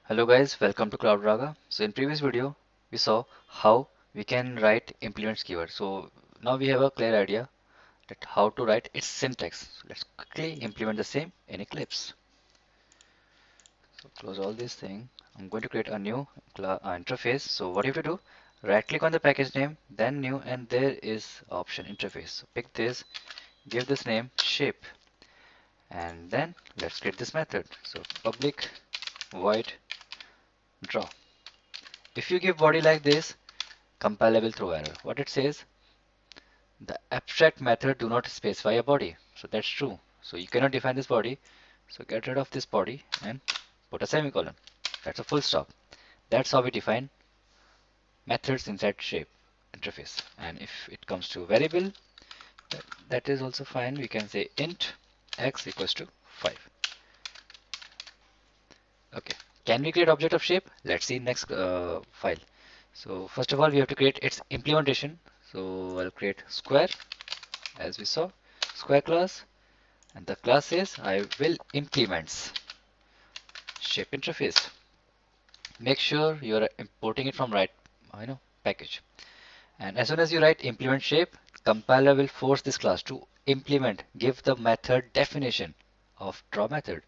Hello guys, welcome to CloudRaga. So in previous video, we saw how we can write implements keyword. So now we have a clear idea that how to write its syntax. So let's quickly implement the same in Eclipse. So close all these things. I'm going to create a new interface. So what you have to do, right click on the package name, then new, and there is option interface. So pick this, give this name shape, and then let's create this method. So public void draw. If you give body like this, compilable throw error. What it says, the abstract method do not specify a body. So that's true. So you cannot define this body. So get rid of this body and put a semicolon. That's a full stop. That's how we define methods inside shape interface. And if it comes to variable, that is also fine. We can say int x equals to 5. Okay. Can we create object of shape? Let's see next file. So first of all, we have to create its implementation. So I'll create square as we saw, square class, and the class is I will implements shape interface. Make sure you are importing it from right package. And as soon as you write implement shape, compiler will force this class to implement, give the method definition of draw method.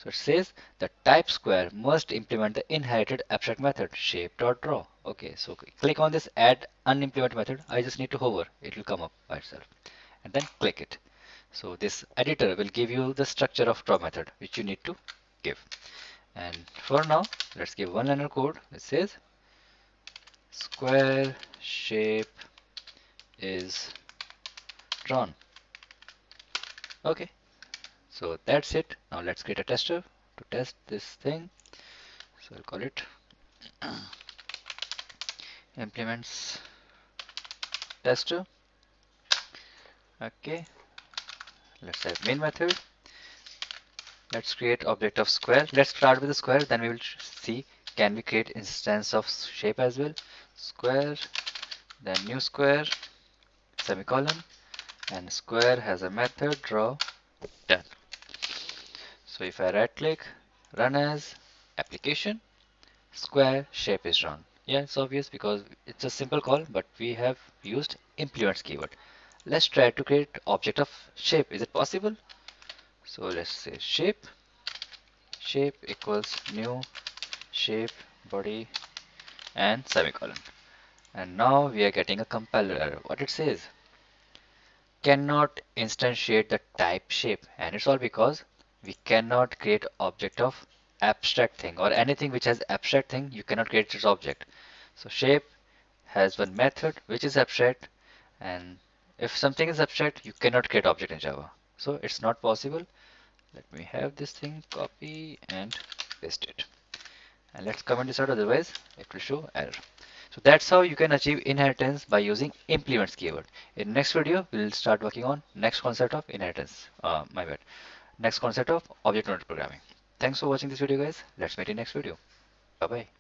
So it says the type square must implement the inherited abstract method shape.draw. Okay, so click on this add unimplement method. I just need to hover, it will come up by itself, and then click it. So this editor will give you the structure of draw method which you need to give. And for now, let's give one liner code that says square shape is drawn. Okay, so that's it. Now let's create a tester to test this thing. So I'll call it implements tester. Okay, let's have main method. Let's create object of square. Let's start with the square, then we will see can we create instance of shape as well. Square, then new square, semicolon, and square has a method draw. Done. So if I right click, run as application, square shape is drawn. Yeah, it's obvious because it's a simple call, but we have used implements keyword. Let's try to create object of shape. Is it possible? So let's say shape equals new shape body and semicolon. And now we are getting a compiler error. What it says, cannot instantiate the type shape, and it's all because we cannot create object of abstract thing, or anything which has abstract thing you cannot create its object. So shape has one method which is abstract, and if something is abstract you cannot create object in Java, so it's not possible. Let me have this thing, copy and paste it, and let's comment this out, otherwise it will show error. So that's how you can achieve inheritance by using implements keyword. In next video we'll start working on next concept of inheritance, my bad, next concept of object oriented programming. Thanks for watching this video guys. Let's meet in next video. Bye bye.